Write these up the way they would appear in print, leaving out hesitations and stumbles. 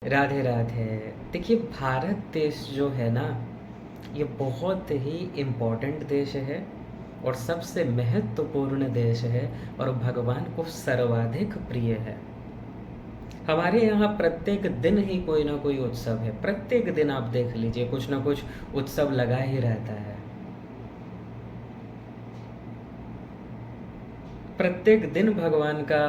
राधे राधे। देखिए, भारत देश जो है ना, ये बहुत ही इम्पोर्टेंट देश है और सबसे महत्वपूर्ण देश है और भगवान को सर्वाधिक प्रिय है। हमारे यहाँ प्रत्येक दिन ही कोई ना कोई उत्सव है। प्रत्येक दिन आप देख लीजिए, कुछ ना कुछ उत्सव लगा ही रहता है। प्रत्येक दिन भगवान का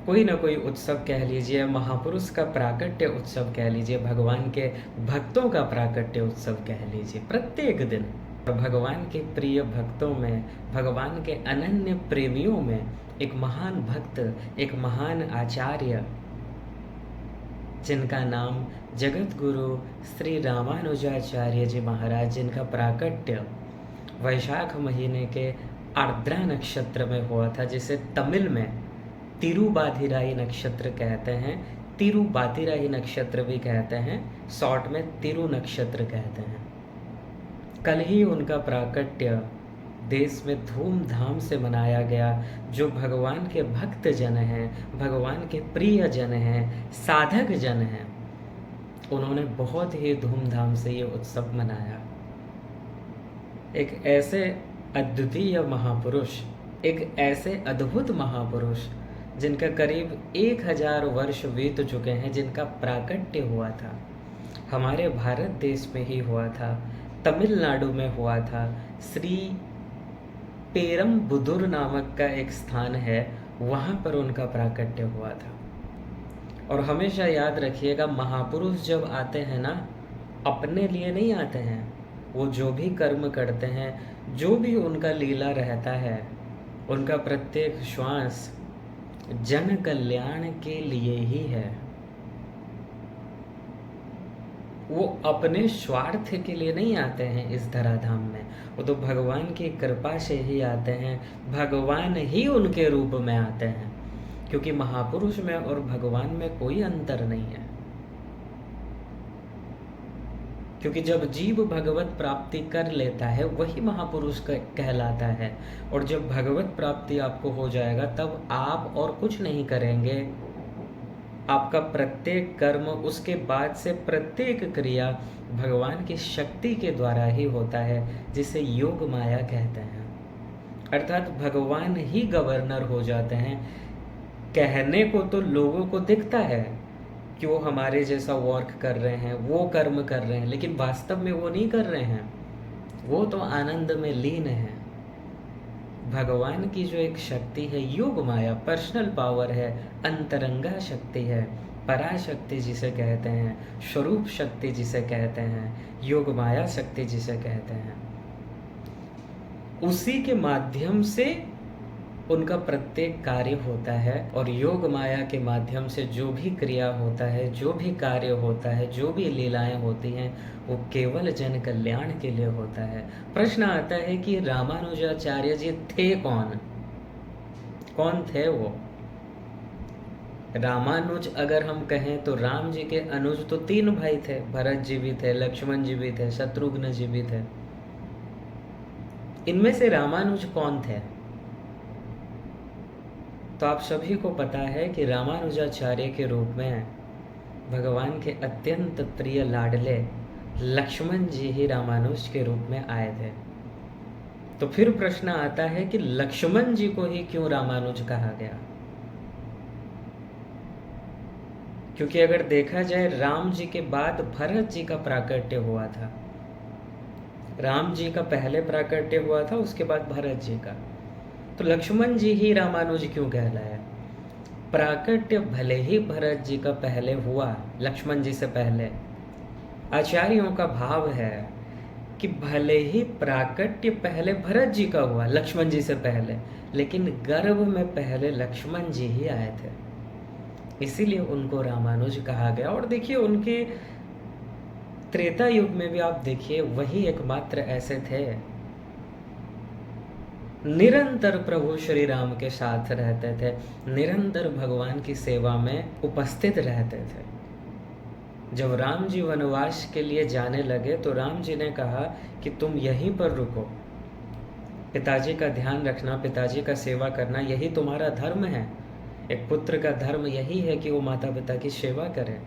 कोई ना कोई उत्सव कह लीजिए, महापुरुष का प्राकट्य उत्सव कह लीजिए, भगवान के भक्तों का प्राकट्य उत्सव कह लीजिए, प्रत्येक दिन। और भगवान के प्रिय भक्तों में, भगवान के अनन्य प्रेमियों में एक महान भक्त, एक महान आचार्य, जिनका नाम जगत गुरु श्री रामानुजाचार्य जी महाराज, जिनका प्राकट्य वैशाख महीने के आर्द्रा नक्षत्र में हुआ था, जिसे तमिल में तिरुबाधिराई नक्षत्र कहते हैं, तिरुबाधिराई नक्षत्र भी कहते हैं, शॉर्ट में तिरु नक्षत्र कहते हैं। कल ही उनका प्राकट्य देश में धूमधाम से मनाया गया। जो भगवान के भक्त जन हैं, भगवान के प्रिय जन हैं, साधक जन हैं, उन्होंने बहुत ही धूमधाम से ये उत्सव मनाया। एक ऐसे अद्वितीय महापुरुष, एक ऐसे अद्भुत महापुरुष जिनका करीब 1000 वर्ष बीत चुके हैं, जिनका प्राकट्य हुआ था, हमारे भारत देश में ही हुआ था, तमिलनाडु में हुआ था। श्री पेरम्बुदुर नामक का एक स्थान है, वहाँ पर उनका प्राकट्य हुआ था। और हमेशा याद रखिएगा, महापुरुष जब आते हैं ना, अपने लिए नहीं आते हैं। वो जो भी कर्म करते हैं, जो भी उनका लीला रहता है, उनका प्रत्येक श्वास जन कल्याण के लिए ही है। वो अपने स्वार्थ के लिए नहीं आते हैं इस धराधाम में, वो तो भगवान की कृपा से ही आते हैं। भगवान ही उनके रूप में आते हैं, क्योंकि महापुरुष में और भगवान में कोई अंतर नहीं है। क्योंकि जब जीव भगवत प्राप्ति कर लेता है, वही महापुरुष कहलाता है। और जब भगवत प्राप्ति आपको हो जाएगा, तब आप और कुछ नहीं करेंगे। आपका प्रत्येक कर्म, उसके बाद से प्रत्येक क्रिया भगवान की शक्ति के द्वारा ही होता है, जिसे योग माया कहते हैं। अर्थात भगवान ही गवर्नर हो जाते हैं। कहने को तो लोगों को दिखता है कि वो हमारे जैसा वर्क कर रहे हैं, वो कर्म कर रहे हैं, लेकिन वास्तव में वो नहीं कर रहे हैं। वो तो आनंद में लीन है। भगवान की जो एक शक्ति है, योग माया, पर्सनल पावर है, अंतरंगा शक्ति है, पराशक्ति जिसे कहते हैं, स्वरूप शक्ति जिसे कहते हैं, योग माया शक्ति जिसे कहते हैं, उसी के माध्यम से उनका प्रत्येक कार्य होता है। और योग माया के माध्यम से जो भी क्रिया होता है, जो भी कार्य होता है, जो भी लीलाएं होती हैं, वो केवल जन कल्याण के लिए होता है। प्रश्न आता है कि रामानुजाचार्य जी थे कौन? कौन थे वो? रामानुज अगर हम कहें तो राम जी के अनुज तो 3 भाई थे। भरत जी भी थे, लक्ष्मण जी भी थे, शत्रुघ्न जी भी थे। इनमें से रामानुज कौन थे? तो आप सभी को पता है कि रामानुजाचार्य के रूप में भगवान के अत्यंत प्रिय लाडले लक्ष्मण जी ही रामानुज के रूप में आए थे। तो फिर प्रश्न आता है कि लक्ष्मण जी को ही क्यों रामानुज कहा गया? क्योंकि अगर देखा जाए, राम जी के बाद भरत जी का प्राकट्य हुआ था। राम जी का पहले प्राकट्य हुआ था, उसके बाद भरत जी का। तो लक्ष्मण जी ही रामानुज क्यों कहलाया? प्राकट्य भले ही भरत जी का पहले हुआ, लक्ष्मण जी से पहले, आचार्यों का भाव है कि भले ही प्राकट्य पहले भरत जी का हुआ, लक्ष्मण जी से पहले, लेकिन गर्भ में पहले लक्ष्मण जी ही आए थे, इसीलिए उनको रामानुज कहा गया। और देखिए, उनके त्रेता युग में भी आप देखिए, वही एकमात्र ऐसे थे, निरंतर प्रभु श्री राम के साथ रहते थे, निरंतर भगवान की सेवा में उपस्थित रहते थे। जब राम जी वनवास के लिए जाने लगे तो राम जी ने कहा कि तुम यहीं पर रुको, पिताजी का ध्यान रखना, पिताजी का सेवा करना, यही तुम्हारा धर्म है। एक पुत्र का धर्म यही है कि वो माता पिता की सेवा करे।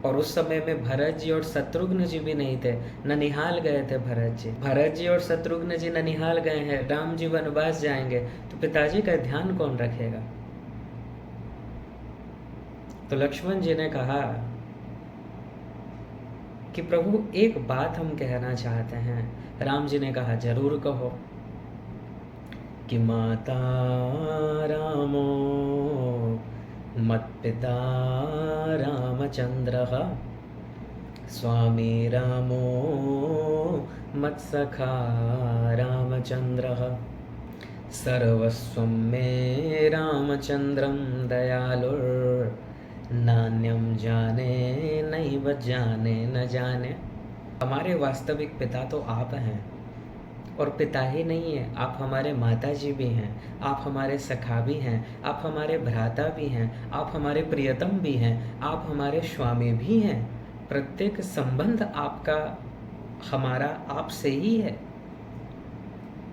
और उस समय में भरत जी और शत्रुघ्न जी भी नहीं थे, ननिहाल गए थे भरत जी। भरत जी और शत्रुघ्न जी ननिहाल गए हैं, राम जी वनवास जाएंगे, तो पिताजी का ध्यान कौन रखेगा? तो लक्ष्मण जी ने कहा कि प्रभु एक बात हम कहना चाहते हैं। राम जी ने कहा जरूर कहो। कि माता रामो मत्पिता रामचंद्रः स्वामी रामो मत्सखा रामचंद्रः सर्वस्वं मे रामचंद्रं दयालुर्नान्यं जाने नैव जाने न जाने। हमारे वास्तविक पिता तो आप हैं, और पिता ही नहीं है, आप हमारे माता जी भी हैं, आप हमारे सखा भी हैं, आप हमारे भ्राता भी हैं, आप हमारे प्रियतम भी हैं, आप हमारे स्वामी भी हैं। प्रत्येक संबंध आपका हमारा आपसे ही है।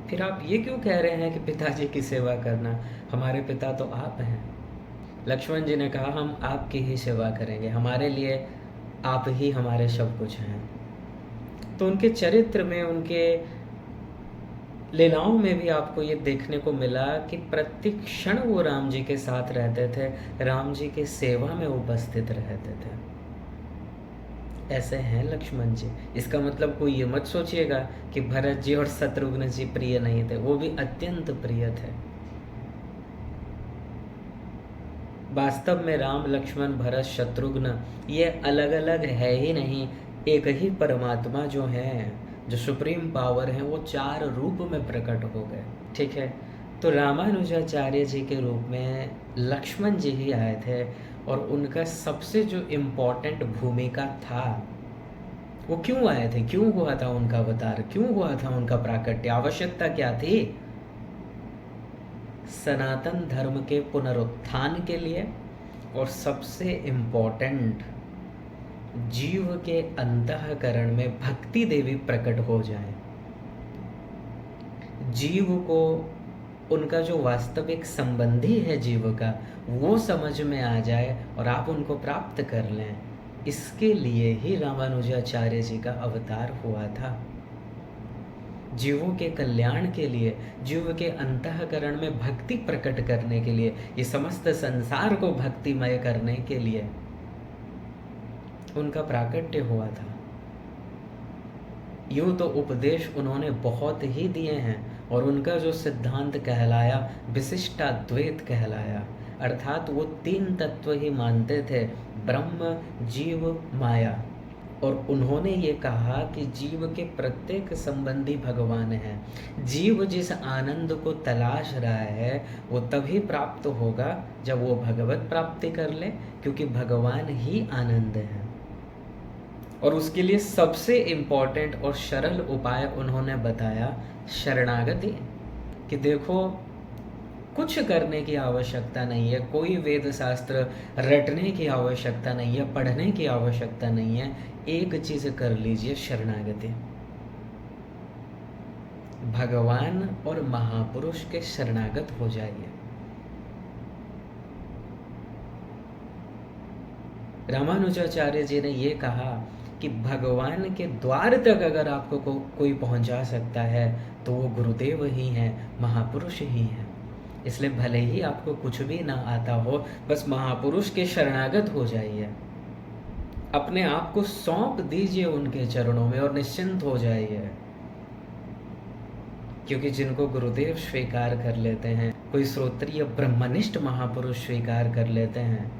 फिर आप ये क्यों कह रहे हैं कि पिताजी की सेवा करना? हमारे पिता तो आप हैं। लक्ष्मण जी ने कहा हम आपकी ही सेवा करेंगे, हमारे लिए आप ही हमारे सब कुछ हैं। तो उनके चरित्र में, उनके लीलाओं में भी आपको ये देखने को मिला कि प्रत्येक क्षण वो राम जी के साथ रहते थे, राम जी के सेवा में उपस्थित रहते थे। ऐसे हैं लक्ष्मण जी। इसका मतलब कोई ये मत सोचिएगा कि भरत जी और शत्रुघ्न जी प्रिय नहीं थे, वो भी अत्यंत प्रिय थे। वास्तव में राम, लक्ष्मण, भरत, शत्रुघ्न ये अलग अलग है ही नहीं, एक ही परमात्मा जो है, जो सुप्रीम पावर है, वो 4 रूप में प्रकट हो गए। ठीक है, तो रामानुजाचार्य जी के रूप में लक्ष्मण जी ही आए थे, और उनका सबसे जो इम्पोर्टेंट भूमिका था, वो क्यों आए थे, क्यों हुआ था उनका अवतार, क्यों हुआ था उनका प्राकट्य, आवश्यकता क्या थी? सनातन धर्म के पुनरुत्थान के लिए, और सबसे इम्पोर्टेंट जीव के अंतःकरण में भक्ति देवी प्रकट हो जाए, जीव को उनका जो वास्तविक संबंधी है जीव का, वो समझ में आ जाए और आप उनको प्राप्त कर लें। इसके लिए ही रामानुजाचार्य जी का अवतार हुआ था, जीवों के कल्याण के लिए, जीव के अंतःकरण में भक्ति प्रकट करने के लिए, ये समस्त संसार को भक्तिमय करने के लिए उनका प्राकट्य हुआ था। यूँ तो उपदेश उन्होंने बहुत ही दिए हैं, और उनका जो सिद्धांत कहलाया विशिष्टाद्वैत कहलाया, अर्थात वो 3 तत्व ही मानते थे, ब्रह्म, जीव, माया। और उन्होंने ये कहा कि जीव के प्रत्येक संबंधी भगवान है। जीव जिस आनंद को तलाश रहा है वो तभी प्राप्त होगा जब वो भगवत प्राप्ति कर ले, क्योंकि भगवान ही आनंद है। और उसके लिए सबसे इम्पोर्टेंट और सरल उपाय उन्होंने बताया शरणागति, कि देखो कुछ करने की आवश्यकता नहीं है, कोई वेद शास्त्र रटने की आवश्यकता नहीं है, पढ़ने की आवश्यकता नहीं है, एक चीज कर लीजिए, शरणागति। भगवान और महापुरुष के शरणागत हो जाइए। रामानुजाचार्य जी ने ये कहा कि भगवान के द्वार तक अगर आपको कोई पहुंचा सकता है तो वो गुरुदेव ही हैं, महापुरुष ही हैं। इसलिए भले ही आपको कुछ भी ना आता हो, बस महापुरुष के शरणागत हो जाइए, अपने आप को सौंप दीजिए उनके चरणों में और निश्चिंत हो जाइए। क्योंकि जिनको गुरुदेव स्वीकार कर लेते हैं, कोई श्रोत्रिय ब्रह्मनिष्ठ महापुरुष स्वीकार कर लेते हैं,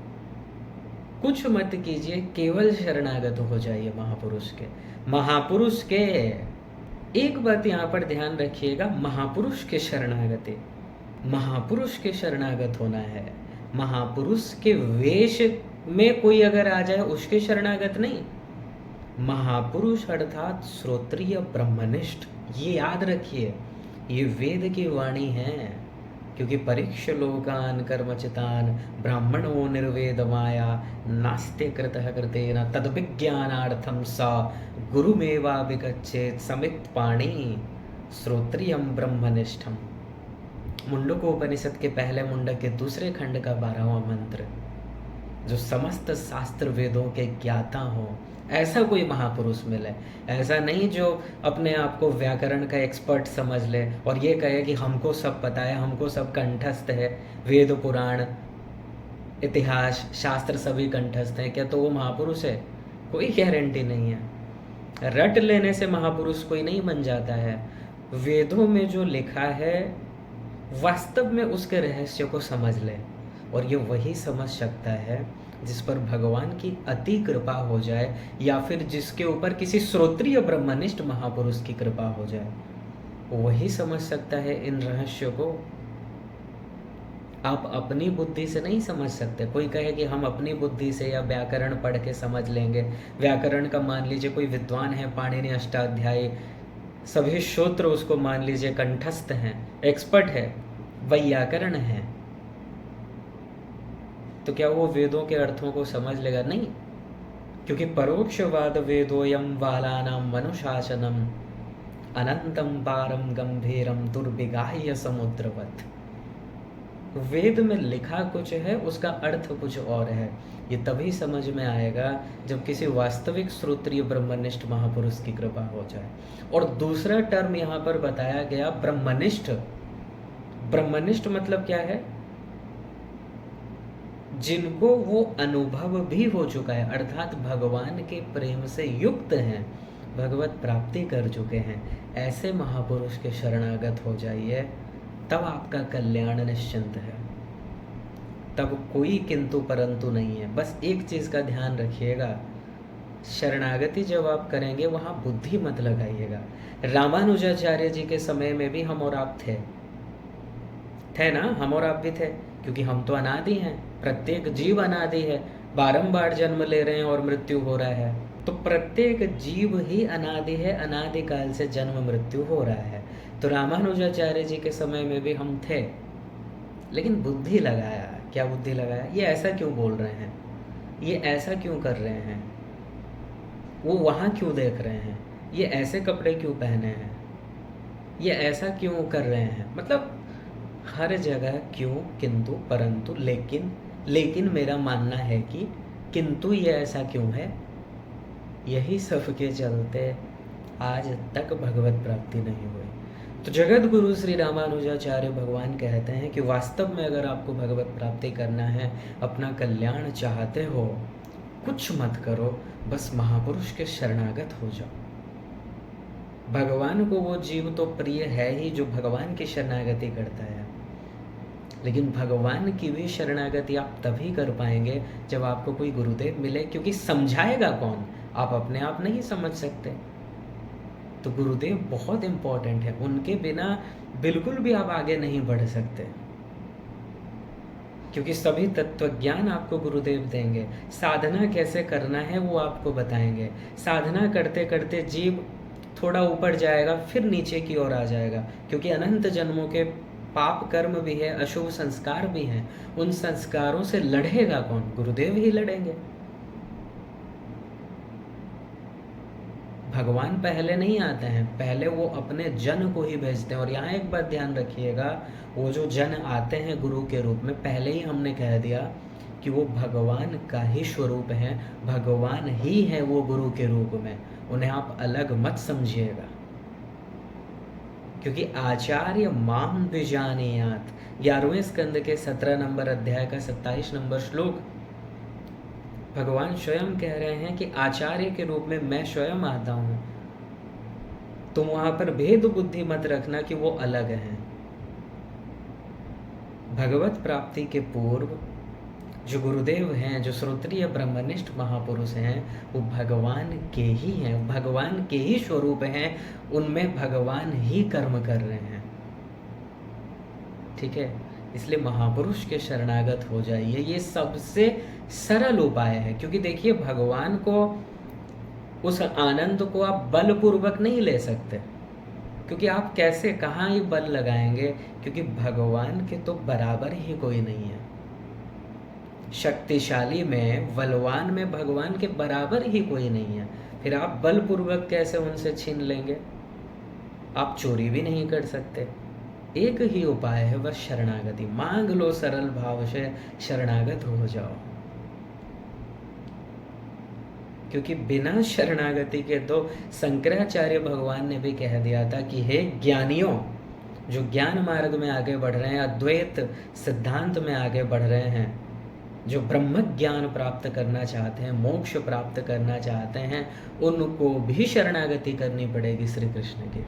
कुछ मत कीजिए, केवल शरणागत हो जाइए महापुरुष के। एक बात यहाँ पर ध्यान रखिएगा, महापुरुष के शरणागति, महापुरुष के शरणागत होना है। महापुरुष के वेश में कोई अगर आ जाए उसके शरणागत नहीं, महापुरुष अर्थात श्रोत्रिय ब्रह्मनिष्ठ। ये याद रखिए, ये वेद की वाणी है, क्योंकि परीक्ष लोकान कर्मचितान ब्राह्मणो निर्वेद माया नास्ते कृतः कृतेन तद्विज्ञानार्थम सा गुरुमेवा विगच्छेत समित पाणी श्रोत्रियम ब्रह्मनिष्ठम। मुंडकोपनिषद के पहले मुंडक के दूसरे खंड का 12वां मंत्र। जो समस्त शास्त्र वेदों के ज्ञाता हो, ऐसा कोई महापुरुष मिले। ऐसा नहीं जो अपने आप को व्याकरण का एक्सपर्ट समझ ले और ये कहे कि हमको सब पता है, हमको सब कंठस्थ है, वेद पुराण इतिहास शास्त्र सभी कंठस्थ हैं, क्या तो वो महापुरुष है? कोई गारंटी नहीं है। रट लेने से महापुरुष कोई नहीं बन जाता है। वेदों में जो लिखा है वास्तव में उसके रहस्य को समझ ले, और ये वही समझ सकता है जिस पर भगवान की अति कृपा हो जाए, या फिर जिसके ऊपर किसी श्रोत्रिय ब्रह्मनिष्ठ महापुरुष की कृपा हो जाए, वही समझ सकता है इन रहस्यों को। आप अपनी बुद्धि से नहीं समझ सकते। कोई कहे कि हम अपनी बुद्धि से या व्याकरण पढ़ के समझ लेंगे, व्याकरण का मान लीजिए कोई विद्वान है, पाणिनि अष्टाध्यायी, सभी सूत्र उसको मान लीजिए कंठस्थ हैं, एक्सपर्ट है, वैयाकरण है, तो क्या वो वेदों के अर्थों को समझ लेगा? नहीं, क्योंकि परोक्षवाद वेदोयम वालानाम मनुशासनम अनंतम पारम गंभीरम दुर्विगाह्य समुद्रवत। वेद में लिखा कुछ है, उसका अर्थ कुछ और है। ये तभी समझ में आएगा जब किसी वास्तविक श्रोत्रिय ब्रह्मनिष्ठ महापुरुष की कृपा हो जाए। और दूसरा टर्म यहाँ पर बताया गया ब्रह्मनिष्ठ। ब्रह्मनिष्ठ मतलब क्या है? जिनको वो अनुभव भी हो चुका है, अर्थात भगवान के प्रेम से युक्त हैं, भगवत प्राप्ति कर चुके हैं, ऐसे महापुरुष के शरणागत हो जाइए, तब आपका कल्याण निश्चिंत है। तब कोई किंतु परंतु नहीं है। बस एक चीज़ का ध्यान रखिएगा, शरणागति जब आप करेंगे वहाँ बुद्धि मत लगाइएगा। रामानुजाचार्य जी के समय में भी हम और आप थे ना, हम और आप भी थे, क्योंकि हम तो अनादि हैं, प्रत्येक जीव अनादि है, बारंबार जन्म ले रहे हैं और मृत्यु हो रहा है, तो प्रत्येक जीव ही अनादि है, अनादि काल से जन्म मृत्यु हो रहा है। तो रामानुजाचार्य जी के समय में भी हम थे, लेकिन बुद्धि लगाया। क्या बुद्धि लगाया? ये ऐसा क्यों बोल रहे हैं, ये ऐसा क्यों कर रहे हैं, वो वहाँ क्यों देख रहे हैं, ये ऐसे कपड़े क्यों पहने हैं, ये ऐसा क्यों कर रहे हैं, मतलब हर जगह क्यों, किंतु, परंतु, लेकिन मेरा मानना है कि, किंतु ये ऐसा क्यों है, यही सब के चलते आज तक भगवत प्राप्ति नहीं हुई। तो जगत गुरु श्री रामानुजाचार्य भगवान कहते हैं कि वास्तव में अगर आपको भगवत प्राप्ति करना है, अपना कल्याण चाहते हो, कुछ मत करो, बस महापुरुष के शरणागत हो जाओ। भगवान को वो जीव तो प्रिय है ही जो भगवान की शरणागति करता है, लेकिन भगवान की भी शरणागति आप तभी कर पाएंगे जब आपको कोई गुरुदेव मिले, क्योंकि समझाएगा कौन? आप अपने आप नहीं समझ सकते। तो गुरुदेव बहुत इम्पोर्टेंट है, उनके बिना बिल्कुल भी आप आगे नहीं बढ़ सकते, क्योंकि सभी तत्वज्ञान आपको गुरुदेव देंगे। साधना कैसे करना है वो आपको बताएंगे। साधना करते करते जीव थोड़ा ऊपर जाएगा, फिर नीचे की ओर आ जाएगा, क्योंकि अनंत जन्मों के पाप कर्म भी है, अशुभ संस्कार भी हैं। उन संस्कारों से लड़ेगा कौन? गुरुदेव ही लड़ेंगे। भगवान पहले नहीं आते हैं, पहले वो अपने जन को ही भेजते हैं। और यहाँ एक बात ध्यान रखिएगा, वो जो जन आते हैं गुरु के रूप में, पहले ही हमने कह दिया कि वो भगवान का ही स्वरूप है, भगवान ही है वो गुरु के रूप में, उन्हें आप अलग मत समझिएगा। क्योंकि आचार्य माम विजानीयात, 11वें स्कंद के 17 नंबर अध्याय का 27 नंबर श्लोक, भगवान स्वयं कह रहे हैं कि आचार्य के रूप में मैं स्वयं आता हूँ। तुम वहाँ पर भेद बुद्धि मत रखना कि वो अलग हैं। भगवत प्राप्ति के पूर्व जो गुरुदेव हैं, जो श्रोत्रिय ब्रह्मनिष्ठ महापुरुष हैं, वो भगवान के ही हैं, भगवान के ही स्वरूप हैं, उनमें भगवान ही कर्म कर रहे हैं। ठीक है, इसलिए महापुरुष के शरणागत हो जाइए, ये सबसे सरल उपाय है। क्योंकि देखिए, भगवान को, उस आनंद को आप बलपूर्वक नहीं ले सकते, क्योंकि आप कैसे, कहाँ ये बल लगाएंगे, क्योंकि भगवान के तो बराबर ही कोई नहीं है। शक्तिशाली में, बलवान में भगवान के बराबर ही कोई नहीं है, फिर आप बलपूर्वक कैसे उनसे छीन लेंगे? आप चोरी भी नहीं कर सकते। एक ही उपाय है, बस शरणागति। मांग लो सरल भाव से, शरणागत हो जाओ। क्योंकि बिना शरणागति के तो शंकराचार्य भगवान ने भी कह दिया था कि हे ज्ञानियों, जो ज्ञान मार्ग में आगे बढ़ रहे हैं, अद्वैत सिद्धांत में आगे बढ़ रहे हैं, जो ब्रह्म ज्ञान प्राप्त करना चाहते हैं, मोक्ष प्राप्त करना चाहते हैं, उनको भी शरणागति करनी पड़ेगी श्री कृष्ण की।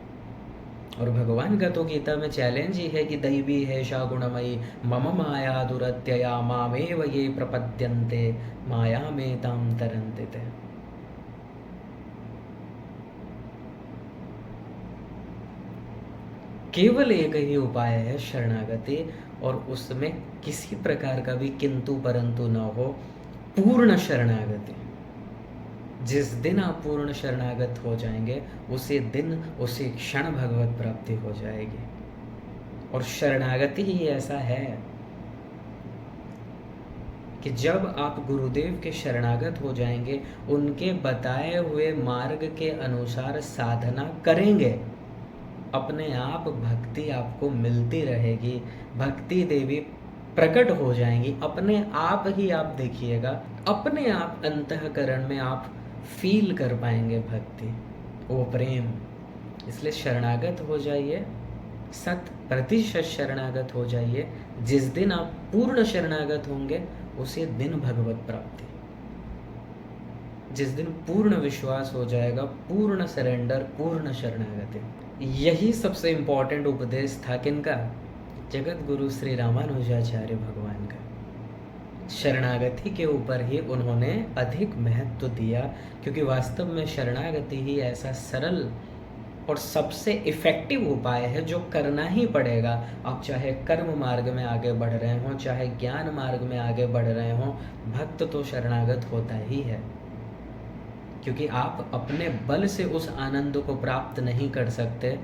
और भगवान का तो गीता में चैलेंज ही है कि दैवी है शा गुणमयी मम माया दुरत्यया मामेव ये प्रपद्यन्ते माया में ताम तरन्ते ते। केवल एक ही उपाय है शरणागति, और उसमें किसी प्रकार का भी किंतु परंतु न हो, पूर्ण शरणागति। जिस दिन आप पूर्ण शरणागत हो जाएंगे उसी दिन उसी क्षण भगवत प्राप्ति हो जाएगी। और शरणागति ही ऐसा है कि जब आप गुरुदेव के शरणागत हो जाएंगे, उनके बताए हुए मार्ग के अनुसार साधना करेंगे, अपने आप भक्ति आपको मिलती रहेगी, भक्ति देवी प्रकट हो जाएंगी अपने आप ही। आप देखिएगा अपने आप अंतःकरण में आप फील कर पाएंगे भक्ति, वो प्रेम। इसलिए शरणागत हो जाइए, 100% शरणागत हो जाइए। जिस दिन आप पूर्ण शरणागत होंगे उसी दिन भगवत प्राप्ति। जिस दिन पूर्ण विश्वास हो जाएगा, पूर्ण सरेंडर, पूर्ण शरणागति। यही सबसे इम्पोर्टेंट उपदेश था किनका? जगत गुरु श्री रामानुजाचार्य भगवान का। शरणागति के ऊपर ही उन्होंने अधिक महत्व दिया, क्योंकि वास्तव में शरणागति ही ऐसा सरल और सबसे इफ़ेक्टिव उपाय है जो करना ही पड़ेगा। आप चाहे कर्म मार्ग में आगे बढ़ रहे हों, चाहे ज्ञान मार्ग में आगे बढ़ रहे हों, भक्त तो शरणागत होता ही है। क्योंकि आप अपने बल से उस आनंद को प्राप्त नहीं कर सकते,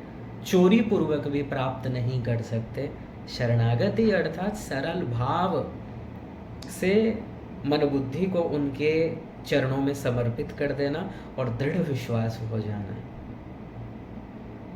चोरी पूर्वक भी प्राप्त नहीं कर सकते। शरणागति अर्थात सरल भाव से मन बुद्धि को उनके चरणों में समर्पित कर देना और दृढ़ विश्वास हो जाना।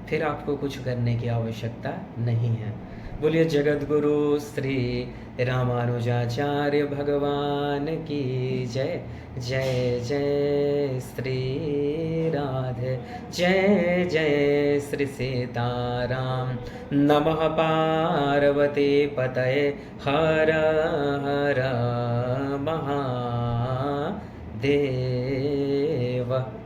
फिर आपको कुछ करने की आवश्यकता नहीं है। बोलिए जगत गुरु श्री रामानुजाचार्य भगवान की जय। जय जय श्री राधे, जय जय श्री सीताराम। नमः पार्वती पतये, हर हर महादेव।